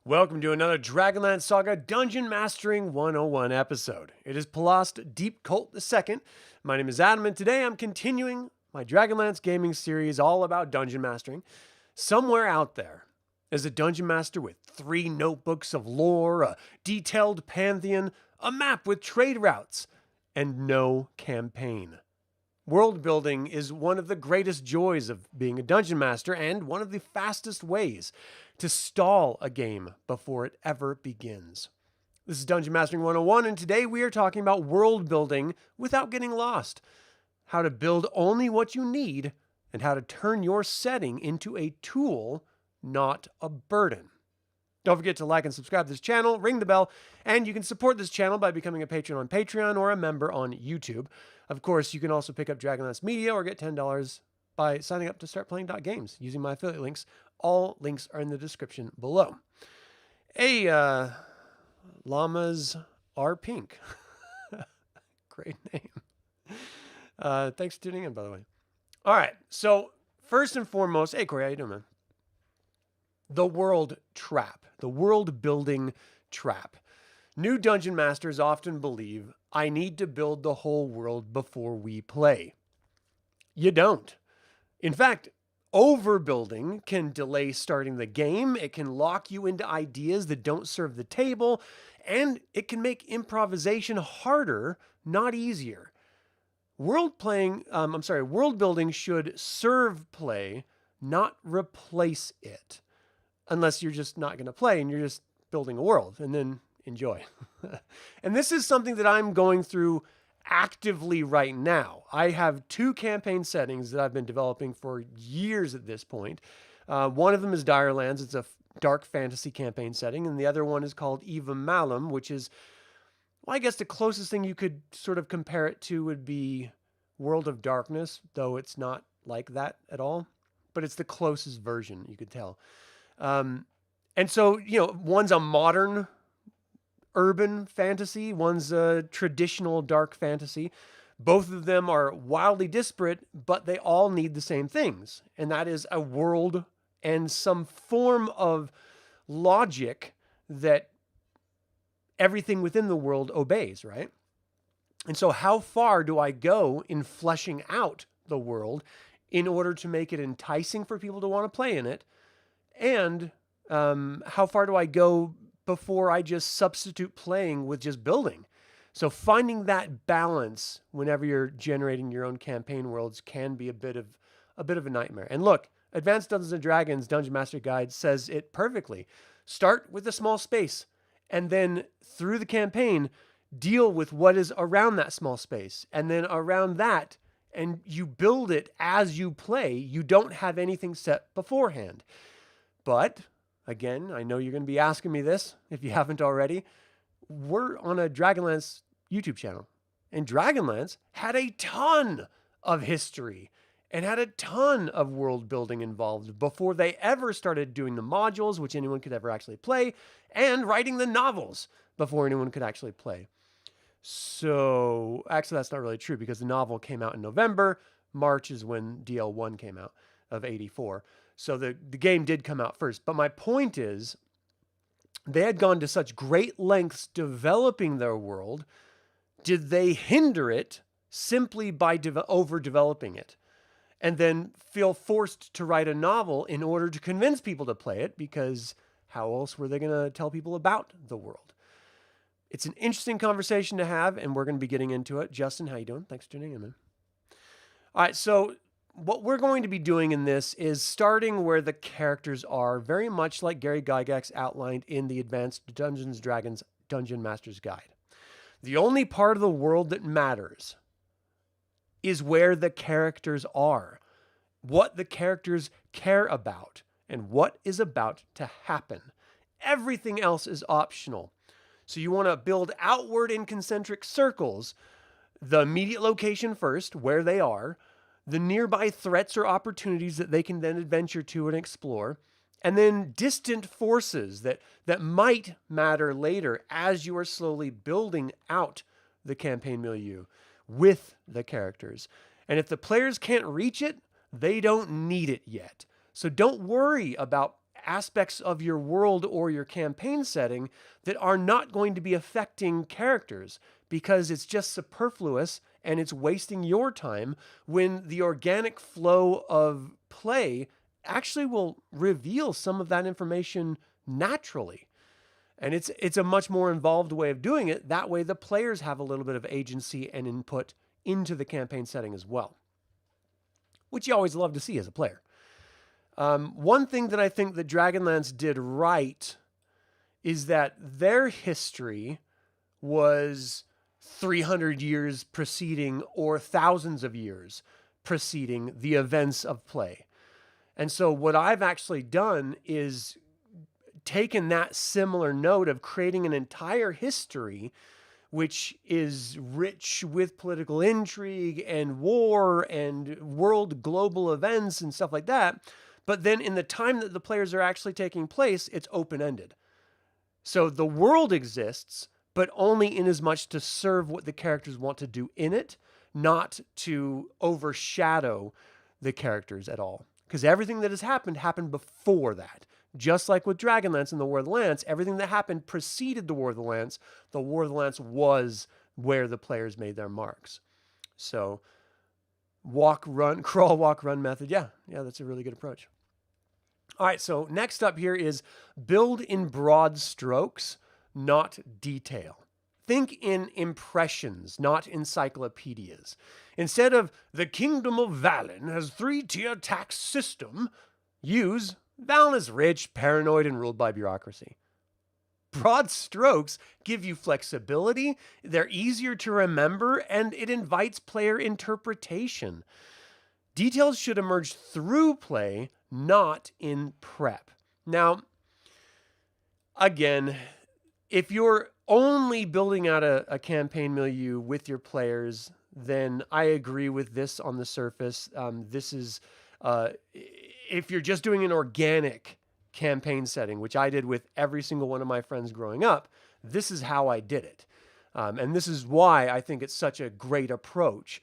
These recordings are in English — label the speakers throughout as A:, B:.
A: Welcome to another DragonLance Saga Dungeon Mastering 101 episode. It is Palast Deep Cult II. My name is Adam, and today I'm continuing my DragonLance gaming series all about dungeon mastering. Somewhere out there is a dungeon master with 3 notebooks of lore, a detailed pantheon, a map with trade routes, and no campaign. World building is one of the greatest joys of being a dungeon master and one of the fastest ways to stall a game before it ever begins. This is Dungeon Mastering 101, and today we are talking about world building without getting lost. How to build only what you need, and how to turn your setting into a tool, not a burden. Don't forget to like and subscribe to this channel, ring the bell, and you can support this channel by becoming a patron on Patreon or a member on YouTube. Of course, you can also pick up DragonLance Media or get $10 by signing up to startplaying.games using my affiliate links. All links are in the description below. Hey, llamas are pink. Great name. Thanks for tuning in, by the way. All right, so first and foremost, hey, Corey, how you doing, man? The world trap, the world building trap. New dungeon masters often believe, I need to build the whole world before we play. You don't. In fact, overbuilding can delay starting the game, it can lock you into ideas that don't serve the table, and it can make improvisation harder, not easier. World building should serve play, not replace it. Unless you're just not going to play and you're just building a world, and then enjoy. And this is something that I'm going through actively right now. I have 2 campaign settings that I've been developing for years at this point. One of them is Direlands. It's a dark fantasy campaign setting, and the other one is called Eva Malum, which is, well, I guess the closest thing you could sort of compare it to would be World of Darkness, though it's not like that at all, but it's the closest version, you could tell. And so, one's a modern urban fantasy, one's a traditional dark fantasy. Both of them are wildly disparate, but they all need the same things. And that is a world and some form of logic that everything within the world obeys, right? And so how far do I go in fleshing out the world in order to make it enticing for people to want to play in it? And how far do I go before I just substitute playing with just building? So finding that balance whenever you're generating your own campaign worlds can be a bit of a nightmare. And look, Advanced Dungeons and Dragons Dungeon Master Guide says it perfectly. Start with a small space, and then through the campaign, deal with what is around that small space, and then around that, and you build it as you play. You don't have anything set beforehand. But again, I know you're going to be asking me this if you haven't already. We're on a DragonLance YouTube channel, and DragonLance had a ton of history and had a ton of world building involved before they ever started doing the modules, which anyone could ever actually play, and writing the novels before anyone could actually play. So actually, that's not really true because the novel came out in November. March is when DL1 came out of 84. So the game did come out first. But my point is, they had gone to such great lengths developing their world. Did they hinder it simply by overdeveloping it? And then feel forced to write a novel in order to convince people to play it, because how else were they going to tell people about the world? It's an interesting conversation to have, and we're going to be getting into it. Justin, how you doing? Thanks for tuning in, man. All right, so what we're going to be doing in this is starting where the characters are, very much like Gary Gygax outlined in the Advanced Dungeons & Dragons Dungeon Master's Guide. The only part of the world that matters is where the characters are, what the characters care about, and what is about to happen. Everything else is optional. So you want to build outward in concentric circles, the immediate location first, where they are, the nearby threats or opportunities that they can then adventure to and explore, and then distant forces that might matter later as you are slowly building out the campaign milieu with the characters. And if the players can't reach it, they don't need it yet. So don't worry about aspects of your world or your campaign setting that are not going to be affecting characters because it's just superfluous and it's wasting your time, when the organic flow of play actually will reveal some of that information naturally. And it's a much more involved way of doing it. That way the players have a little bit of agency and input into the campaign setting as well, which you always love to see as a player. One thing that I think that DragonLance did right is that their history was 300 years preceding or thousands of years preceding the events of play. And so what I've actually done is taken that similar note of creating an entire history which is rich with political intrigue and war and world global events and stuff like that. But then in the time that the players are actually taking place, it's open-ended. So the world exists, but only in as much to serve what the characters want to do in it, not to overshadow the characters at all. Because everything that has happened before that. Just like with Dragonlance and the War of the Lance, everything that happened preceded the War of the Lance. The War of the Lance was where the players made their marks. So walk, run, crawl, walk, run method. Yeah, that's a really good approach. All right, so next up here is build in broad strokes, not detail. Think in impressions, not encyclopedias. Instead of the Kingdom of Valen has 3-tier tax system, use Valen is rich, paranoid, and ruled by bureaucracy. Broad strokes give you flexibility, they're easier to remember, and it invites player interpretation. Details should emerge through play, not in prep. Now, again, if you're only building out a campaign milieu with your players, then I agree with this on the surface. This is, if you're just doing an organic campaign setting, which I did with every single one of my friends growing up, this is how I did it. And this is why I think it's such a great approach.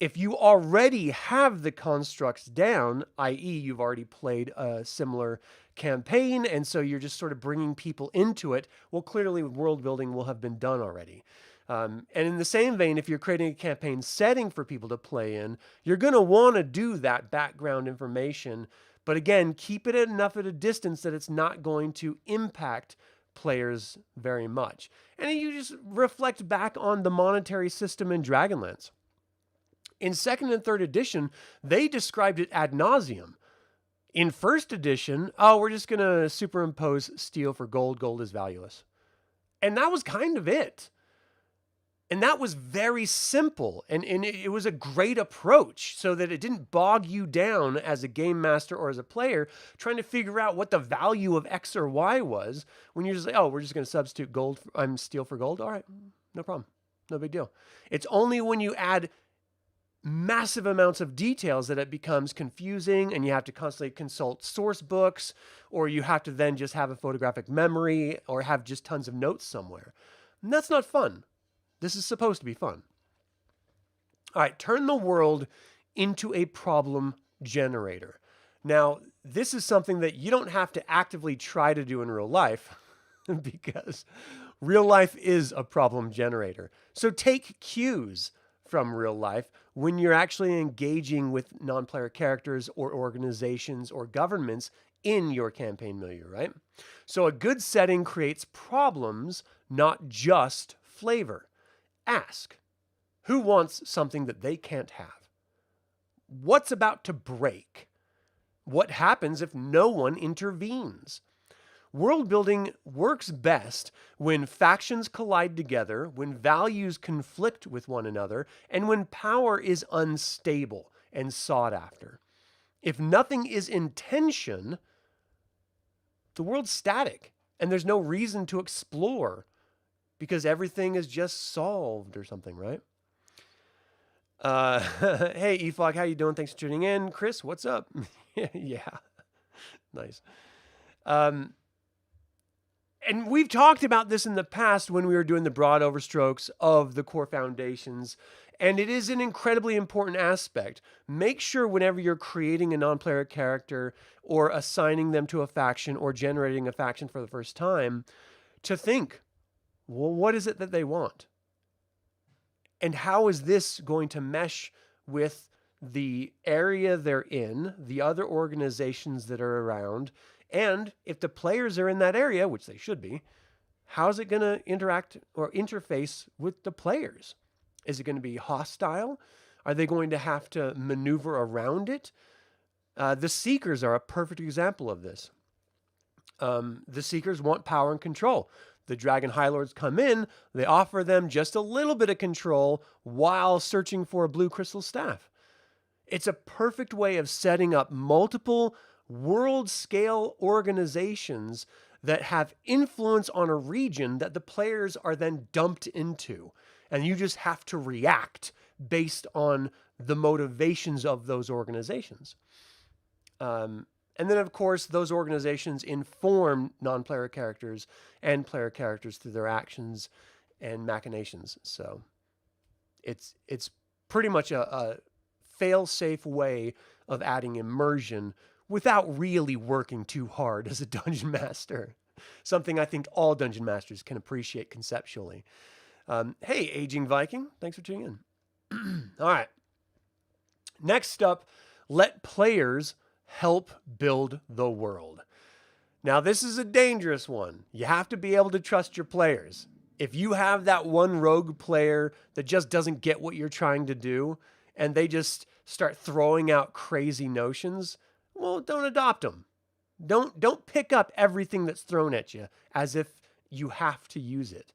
A: If you already have the constructs down, i.e. you've already played a similar campaign, and so you're just sort of bringing people into it, well, clearly world building will have been done already. And in the same vein, if you're creating a campaign setting for people to play in, you're going to want to do that background information. But again, keep it enough at a distance that it's not going to impact players very much. And you just reflect back on the monetary system in Dragonlance. In 2nd and 3rd edition, they described it ad nauseum. In 1st edition, we're just going to superimpose steel for gold. Gold is valueless. And that was kind of it. And that was very simple. And it was a great approach so that it didn't bog you down as a game master or as a player trying to figure out what the value of X or Y was when you're just like, we're just going to substitute steel for gold. All right, no problem. No big deal. It's only when you add massive amounts of details that it becomes confusing and you have to constantly consult source books, or you have to then just have a photographic memory or have just tons of notes somewhere. And that's not fun. This is supposed to be fun. All right, turn the world into a problem generator. Now, this is something that you don't have to actively try to do in real life because real life is a problem generator. So take cues from real life when you're actually engaging with non-player characters or organizations or governments in your campaign milieu, right? So a good setting creates problems, not just flavor. Ask, who wants something that they can't have? What's about to break? What happens if no one intervenes? World building works best when factions collide together, when values conflict with one another, and when power is unstable and sought after. If nothing is in tension, the world's static, and there's no reason to explore because everything is just solved or something, right? Hey, EFOG, how you doing? Thanks for tuning in. Chris, what's up? Yeah, nice. And we've talked about this in the past when we were doing the broad overstrokes of the core foundations And it is an incredibly important aspect. Make sure whenever you're creating a non-player character or assigning them to a faction or generating a faction for the first time, to think, well, what is it that they want? And how is this going to mesh with the area they're in, the other organizations that are around, and if the players are in that area, which they should be, how's it going to interact or interface with the players? Is it going to be hostile? Are they going to have to maneuver around it? The Seekers are a perfect example of this. The Seekers want power and control. The Dragon High Lords come in, they offer them just a little bit of control while searching for a blue crystal staff. It's a perfect way of setting up multiple world-scale organizations that have influence on a region that the players are then dumped into. And you just have to react based on the motivations of those organizations. And then, of course, those organizations inform non-player characters and player characters through their actions and machinations. So it's pretty much a fail-safe way of adding immersion without really working too hard as a dungeon master. Something I think all dungeon masters can appreciate conceptually. Hey, Aging Viking, thanks for tuning in. All right. Next up, let players help build the world. Now, this is a dangerous one. You have to be able to trust your players. If you have that one rogue player that just doesn't get what you're trying to do, and they just start throwing out crazy notions, well, don't adopt them. Don't pick up everything that's thrown at you as if you have to use it.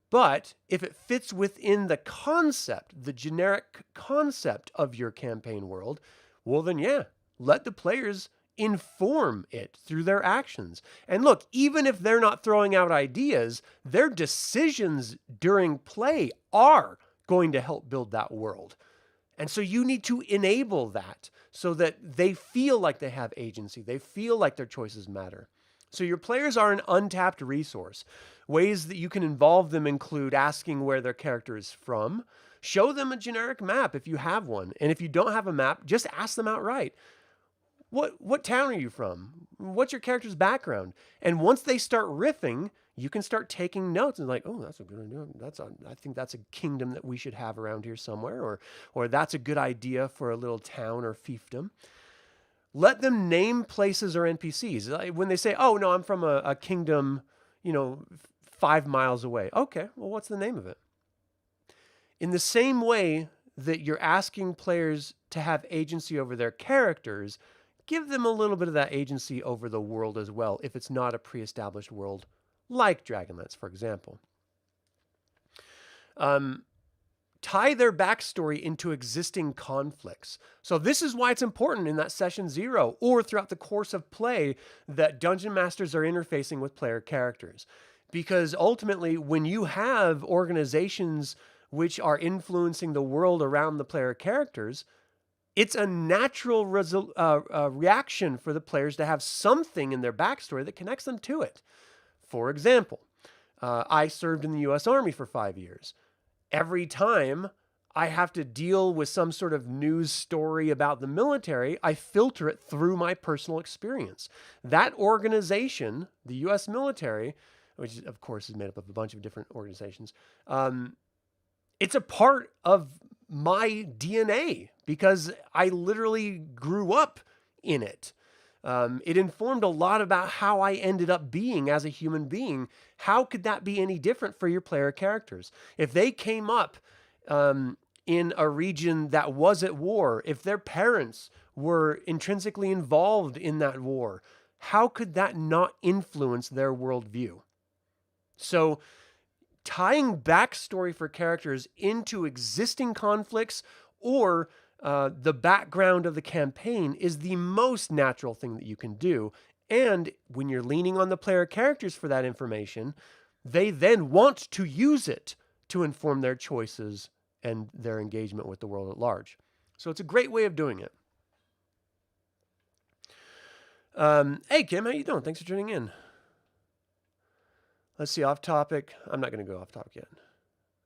A: But if it fits within the concept, the generic concept of your campaign world, well, then yeah, let the players inform it through their actions. And look, even if they're not throwing out ideas, their decisions during play are going to help build that world. And so you need to enable that so that they feel like they have agency. They feel like their choices matter. So your players are an untapped resource. Ways that you can involve them include asking where their character is from. Show them a generic map if you have one. And if you don't have a map, just ask them outright. What town are you from? What's your character's background? And once they start riffing, you can start taking notes and like, oh, that's a good idea. I think that's a kingdom that we should have around here somewhere, or that's a good idea for a little town or fiefdom. Let them name places or NPCs. Like when they say, oh, no, I'm from a kingdom, 5 miles away. Okay, well, what's the name of it? In the same way that you're asking players to have agency over their characters, give them a little bit of that agency over the world as well, if it's not a pre-established world, like DragonLance, for example. Tie their backstory into existing conflicts. So this is why it's important in that session 0 or throughout the course of play that dungeon masters are interfacing with player characters. Because ultimately, when you have organizations which are influencing the world around the player characters, it's a natural reaction for the players to have something in their backstory that connects them to it. For example, I served in the U.S. Army for 5 years. Every time I have to deal with some sort of news story about the military, I filter it through my personal experience. That organization, the U.S. military, which of course is made up of a bunch of different organizations, it's a part of my DNA because I literally grew up in it. It informed a lot about how I ended up being as a human being. How could that be any different for your player characters? If they came up in a region that was at war, if their parents were intrinsically involved in that war, how could that not influence their worldview? So tying backstory for characters into existing conflicts or the background of the campaign is the most natural thing that you can do. And when you're leaning on the player characters for that information, they then want to use it to inform their choices and their engagement with the world at large. So it's a great way of doing it. Hey, Kim, how you doing? Thanks for tuning in. Let's see, off topic. I'm not going to go off topic yet.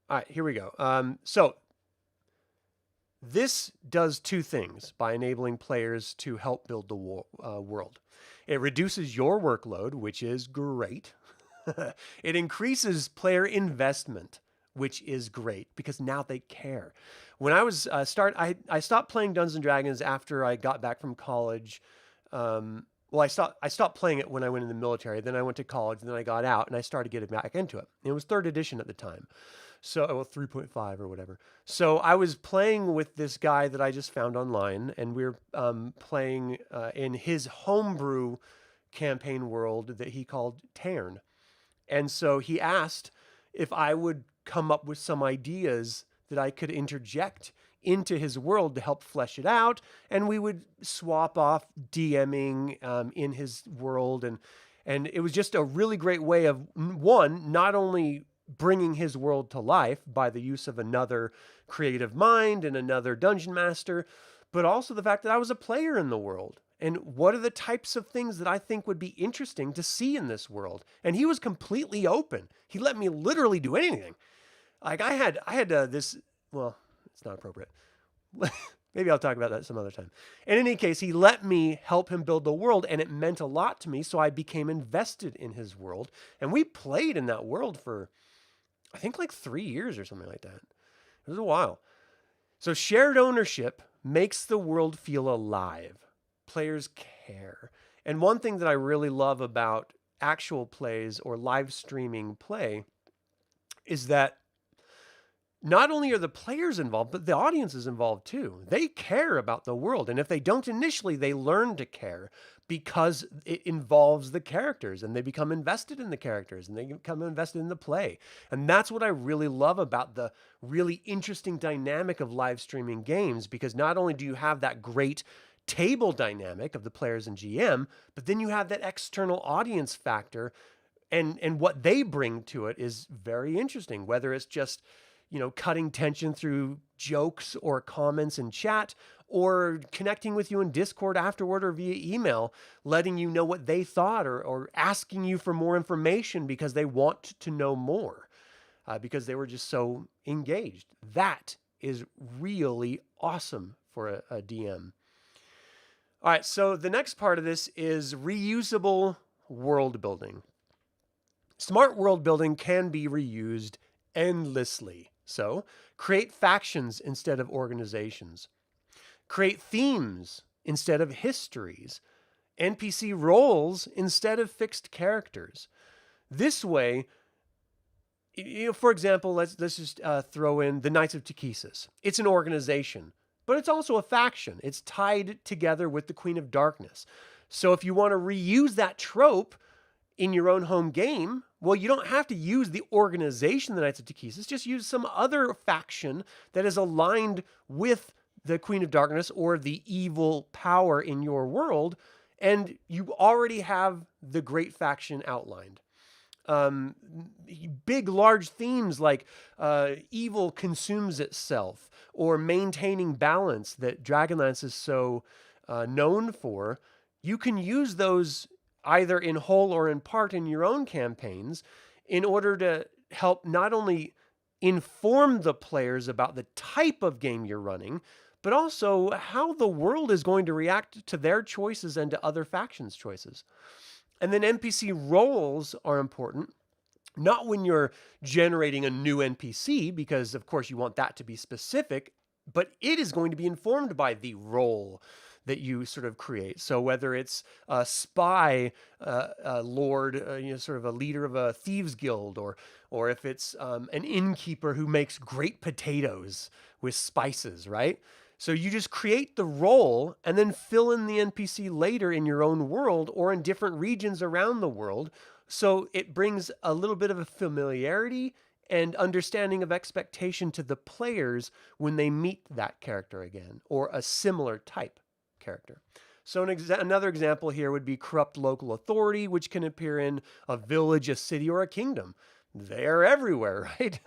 A: All right, here we go. So This does two things by enabling players to help build the world. It reduces your workload, which is great. It increases player investment, which is great because now they care. When I was I stopped playing Dungeons and Dragons after I got back from college. Well, I stopped playing it when I went in the military. Then I went to college. And then I got out and I started getting back into it. It was third edition at the time, so well, 3.5 or whatever. So I was playing with this guy that I just found online, and we were playing in his homebrew campaign world that he called Tairn. And so he asked if I would come up with some ideas that I could interject into his world to help flesh it out. And we would swap off DMing in his world. And it was just a really great way of, one, not only bringing his world to life by the use of another creative mind and another dungeon master, but also the fact that I was a player in the world. And what are the types of things that I think would be interesting to see in this world? And he was completely open. He let me literally do anything. Like I had this, well, it's not appropriate. Maybe I'll talk about that some other time. In any case, he let me help him build the world, and it meant a lot to me. So I became invested in his world. And we played in that world for, I think, like 3 years or something like that. It was a while. So shared ownership makes the world feel alive. Players care. And one thing that I really love about actual plays or live streaming play is that not only are the players involved, but the audience is involved too. They care about the world. And if they don't initially, they learn to care because it involves the characters and they become invested in the characters and they become invested in the play. And that's what I really love about the really interesting dynamic of live streaming games, because not only do you have that great table dynamic of the players and GM, but then you have that external audience factor, and what they bring to it is very interesting, whether it's just, cutting tension through jokes or comments in chat, or connecting with you in Discord afterward or via email, letting you know what they thought, or asking you for more information because they want to know more, because they were just so engaged. That is really awesome for a DM. All right, so the next part of this is reusable world building. Smart world building can be reused endlessly. So create factions instead of organizations. Create themes instead of histories. NPC roles instead of fixed characters. This way, for example, let's just throw in the Knights of Takhisis. It's an organization, but it's also a faction. It's tied together with the Queen of Darkness. So if you want to reuse that trope in your own home game, well, you don't have to use the organization, the Knights of Takhisis. Just use some other faction that is aligned with the Queen of Darkness or the evil power in your world, and you already have the great faction outlined. Big, large themes like evil consumes itself, or maintaining balance that Dragonlance is so known for. You can use those either in whole or in part in your own campaigns in order to help not only inform the players about the type of game you're running, but also how the world is going to react to their choices and to other factions' choices. And then NPC roles are important, not when you're generating a new NPC, because of course you want that to be specific, but it is going to be informed by the role that you sort of create. So whether it's a spy, a lord, sort of a leader of a thieves guild, or if it's an innkeeper who makes great potatoes with spices, right? So you just create the role and then fill in the NPC later in your own world or in different regions around the world. So it brings a little bit of a familiarity and understanding of expectation to the players when they meet that character again, or a similar type character. So another example here would be corrupt local authority, which can appear in a village, a city, or a kingdom. They're everywhere, right?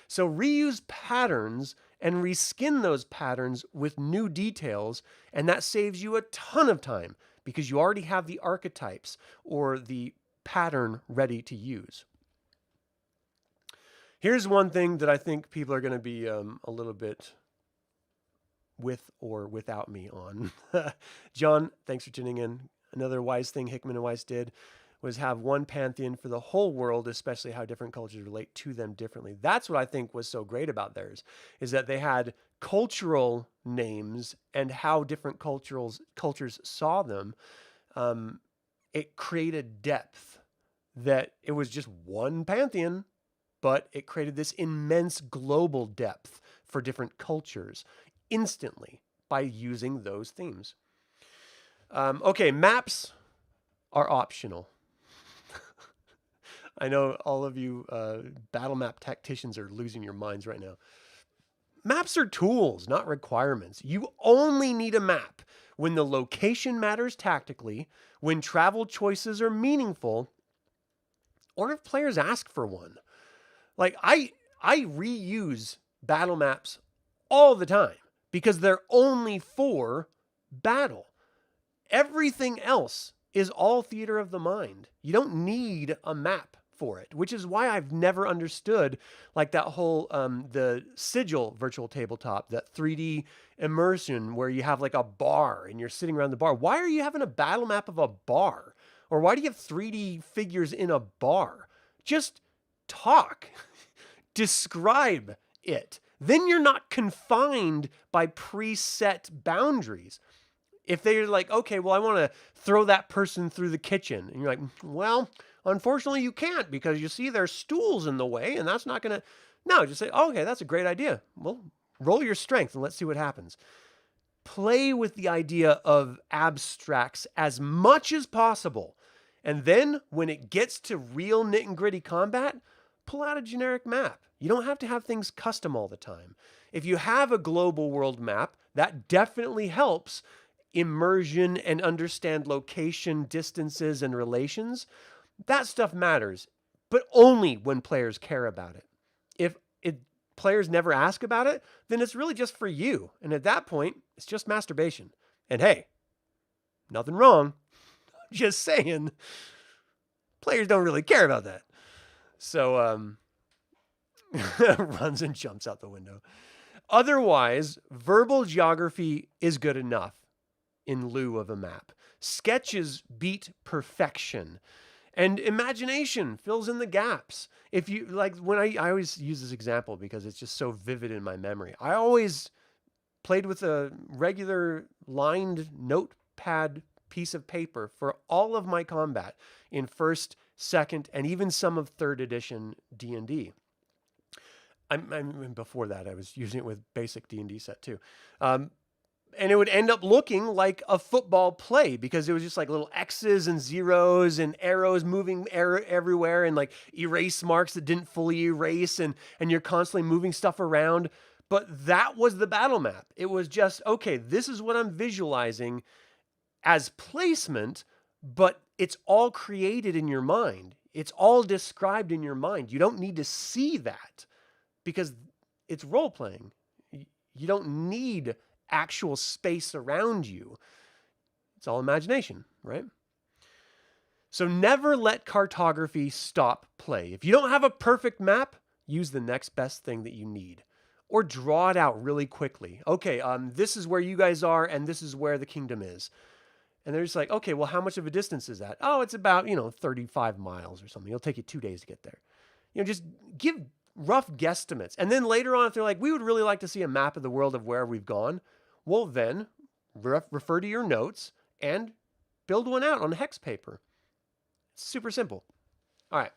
A: So reuse patterns and reskin those patterns with new details, and that saves you a ton of time because you already have the archetypes or the pattern ready to use. Here's one thing that I think people are going to be a little bit with or without me on. John, thanks for tuning in. Another wise thing Hickman and Weiss did was have one pantheon for the whole world, especially how different cultures relate to them differently. That's what I think was so great about theirs, is that they had cultural names and how different cultures saw them. It created depth that it was just one pantheon, but it created this immense global depth for different cultures instantly by using those themes. Okay, maps are optional. I know all of you battle map tacticians are losing your minds right now. Maps are tools, not requirements. You only need a map when the location matters tactically, when travel choices are meaningful, or if players ask for one. Like I reuse battle maps all the time because they're only for battle. Everything else is all theater of the mind. You don't need a map for it, which is why I've never understood like that whole the Sigil virtual tabletop, that 3D immersion where you have like a bar and you're sitting around the bar. Why are you having a battle map of a bar? Or why do you have 3D figures in a bar? Just talk. Describe it. Then you're not confined by preset boundaries. If they're like, okay, well, I want to throw that person through the kitchen. And you're like, well, unfortunately you can't because you see there's stools in the way and that's not going to... No, just say, oh, okay, that's a great idea. Well, roll your strength and let's see what happens. Play with the idea of abstracts as much as possible. And then when it gets to real nit and gritty combat, pull out a generic map. You don't have to have things custom all the time. If you have a global world map, that definitely helps immersion and understand location, distances, and relations. That stuff matters, but only when players care about it. If players never ask about it, then it's really just for you. And at that point, it's just masturbation. And hey, nothing wrong. Just saying, players don't really care about that. So, runs and jumps out the window. Otherwise, verbal geography is good enough in lieu of a map. Sketches beat perfection. And imagination fills in the gaps. If you like, when I always use this example because it's just so vivid in my memory. I always played with a regular lined notepad piece of paper for all of my combat in first, second, and even some of third edition D&D. Before that, I was using it with basic D&D set too. And it would end up looking like a football play because it was just like little X's and zeros and arrows moving everywhere and like erase marks that didn't fully erase and you're constantly moving stuff around. But that was the battle map. It was just, okay, this is what I'm visualizing as placement, but it's all created in your mind. It's all described in your mind. You don't need to see that because it's role-playing. You don't need actual space around you. It's all imagination, right? So never let cartography stop play. If you don't have a perfect map, use the next best thing that you need. Or draw it out really quickly. Okay, this is where you guys are, and this is where the kingdom is. And they're just like, okay, well, how much of a distance is that? Oh, it's about, 35 miles or something. It'll take you 2 days to get there. Just give rough guesstimates. And then later on, if they're like, we would really like to see a map of the world of where we've gone, well, then refer to your notes and build one out on hex paper. It's super simple. All right.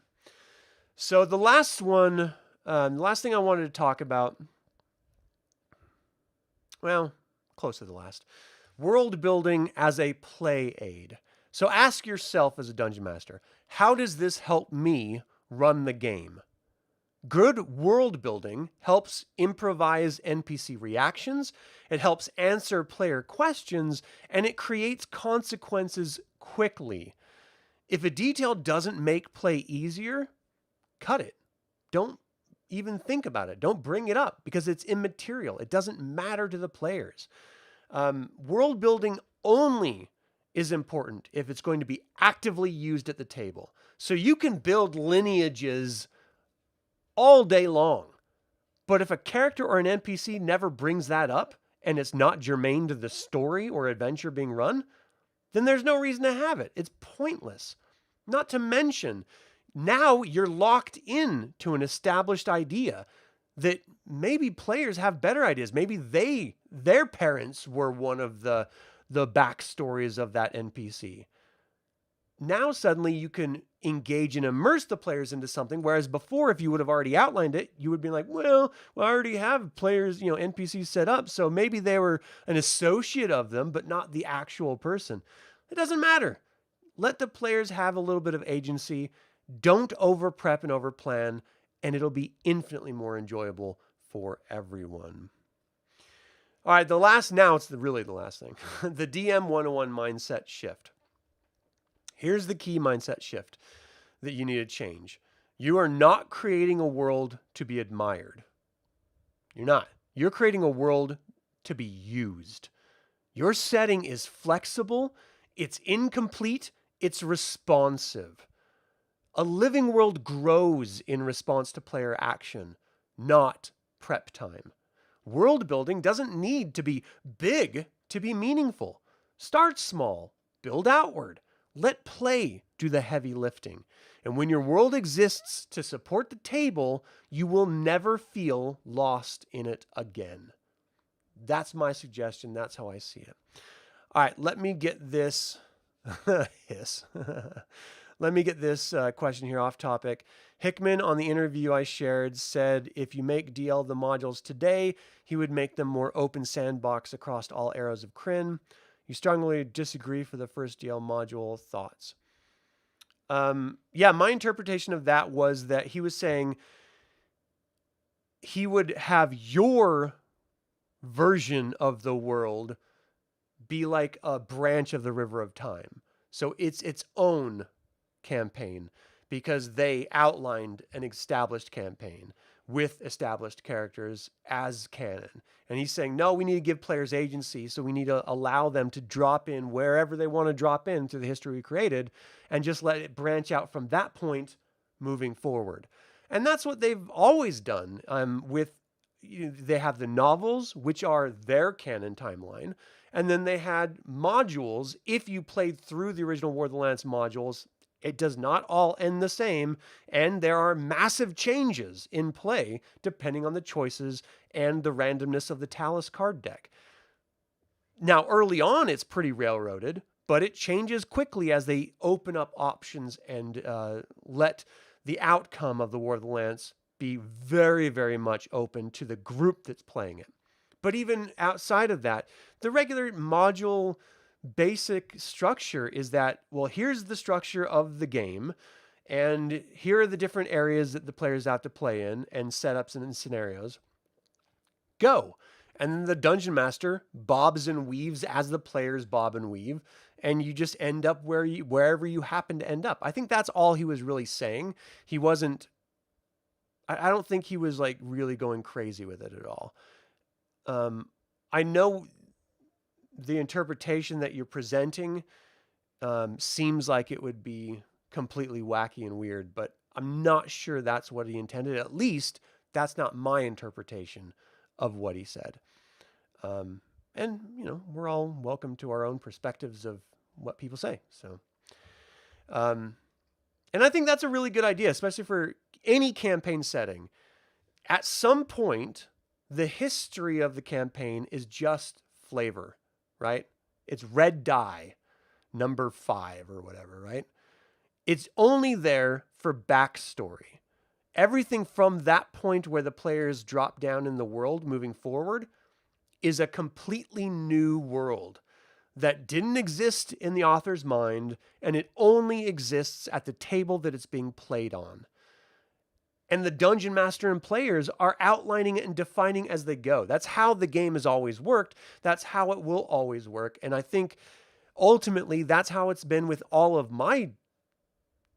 A: So the last one, the last thing I wanted to talk about, well, close to the last, world building as a play aid. So ask yourself as a dungeon master, how does this help me run the game? Good world building helps improvise NPC reactions, it helps answer player questions, and it creates consequences quickly. If a detail doesn't make play easier, cut it. Don't even think about it. Don't bring it up because it's immaterial. It doesn't matter to the players. World building only is important if it's going to be actively used at the table. So you can build lineages all day long. But if a character or an NPC never brings that up and it's not germane to the story or adventure being run, then there's no reason to have it. It's pointless. Not to mention, now you're locked in to an established idea that maybe players have better ideas. Maybe their parents were one of the backstories of that NPC. Now suddenly you can engage and immerse the players into something, whereas before, if you would have already outlined it, you would be like, well, I already have players, NPCs set up, so maybe they were an associate of them, but not the actual person. It doesn't matter. Let the players have a little bit of agency. Don't over prep and over plan, and it'll be infinitely more enjoyable for everyone. All right, it's really the last thing. The DM101 mindset shift. Here's the key mindset shift that you need to change. You are not creating a world to be admired. You're not. You're creating a world to be used. Your setting is flexible, it's incomplete, it's responsive. A living world grows in response to player action, not prep time. World building doesn't need to be big to be meaningful. Start small, build outward. Let play do the heavy lifting. And when your world exists to support the table, you will never feel lost in it again. That's my suggestion. That's how I see it. All right, let me get this hiss. Let me get this question here off topic. Hickman, on the interview I shared, said if you make DL the modules today, he would make them more open sandbox across all eras of Krynn. You strongly disagree for the first DL module. Thoughts? Yeah, my interpretation of that was that he was saying he would have your version of the world be like a branch of the River of Time. So it's its own campaign because they outlined an established campaign with established characters as canon. And he's saying, no, we need to give players agency. So we need to allow them to drop in wherever they want to drop in through the history we created and just let it branch out from that point moving forward. And that's what they've always done they have the novels, which are their canon timeline. And then they had modules. If you played through the original Worldbuilding modules, it does not all end the same, and there are massive changes in play depending on the choices and the randomness of the Talus card deck. Now, early on, it's pretty railroaded, but it changes quickly as they open up options and let the outcome of the War of the Lance be very, very much open to the group that's playing it. But even outside of that, the regular module basic structure is that, well, here's the structure of the game, and here are the different areas that the players have to play in and setups and scenarios. Go. And then the dungeon master bobs and weaves as the players bob and weave, and you just end up wherever you happen to end up. I think that's all he was really saying. He wasn't, I don't think he was like really going crazy with it at all. I know the interpretation that you're presenting seems like it would be completely wacky and weird, but I'm not sure that's what he intended. At least that's not my interpretation of what he said. And, we're all welcome to our own perspectives of what people say. So, and I think that's a really good idea, especially for any campaign setting. At some point, the history of the campaign is just flavor, right? It's red dye, number 5 or whatever, right? It's only there for backstory. Everything from that point where the players drop down in the world moving forward is a completely new world that didn't exist in the author's mind, and it only exists at the table that it's being played on. And the dungeon master and players are outlining it and defining as they go. That's how the game has always worked. That's how it will always work. And I think ultimately that's how it's been with all of my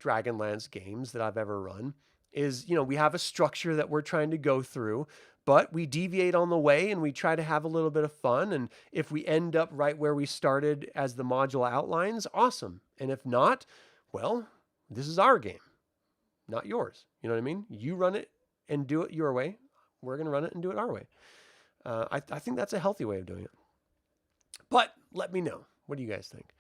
A: DragonLance games that I've ever run is, we have a structure that we're trying to go through, but we deviate on the way and we try to have a little bit of fun. And if we end up right where we started as the module outlines, awesome. And if not, well, this is our game, not yours. You know what I mean? You run it and do it your way. We're going to run it and do it our way. I think that's a healthy way of doing it. But let me know. What do you guys think?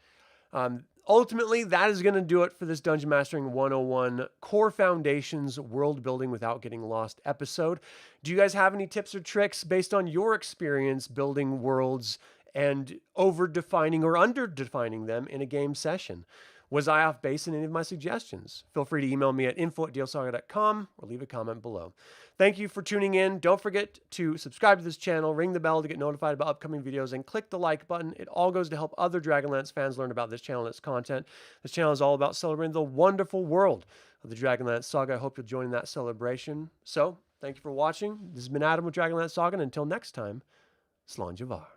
A: Ultimately, that is going to do it for this Dungeon Mastering 101 Core Foundations World Building Without Getting Lost episode. Do you guys have any tips or tricks based on your experience building worlds and over-defining or under-defining them in a game session? Was I off base in any of my suggestions? Feel free to email me at info@dlsaga.com or leave a comment below. Thank you for tuning in. Don't forget to subscribe to this channel, ring the bell to get notified about upcoming videos, and click the like button. It all goes to help other Dragonlance fans learn about this channel and its content. This channel is all about celebrating the wonderful world of the Dragonlance Saga. I hope you'll join in that celebration. So, thank you for watching. This has been Adam with Dragonlance Saga, and until next time, Slan Javar.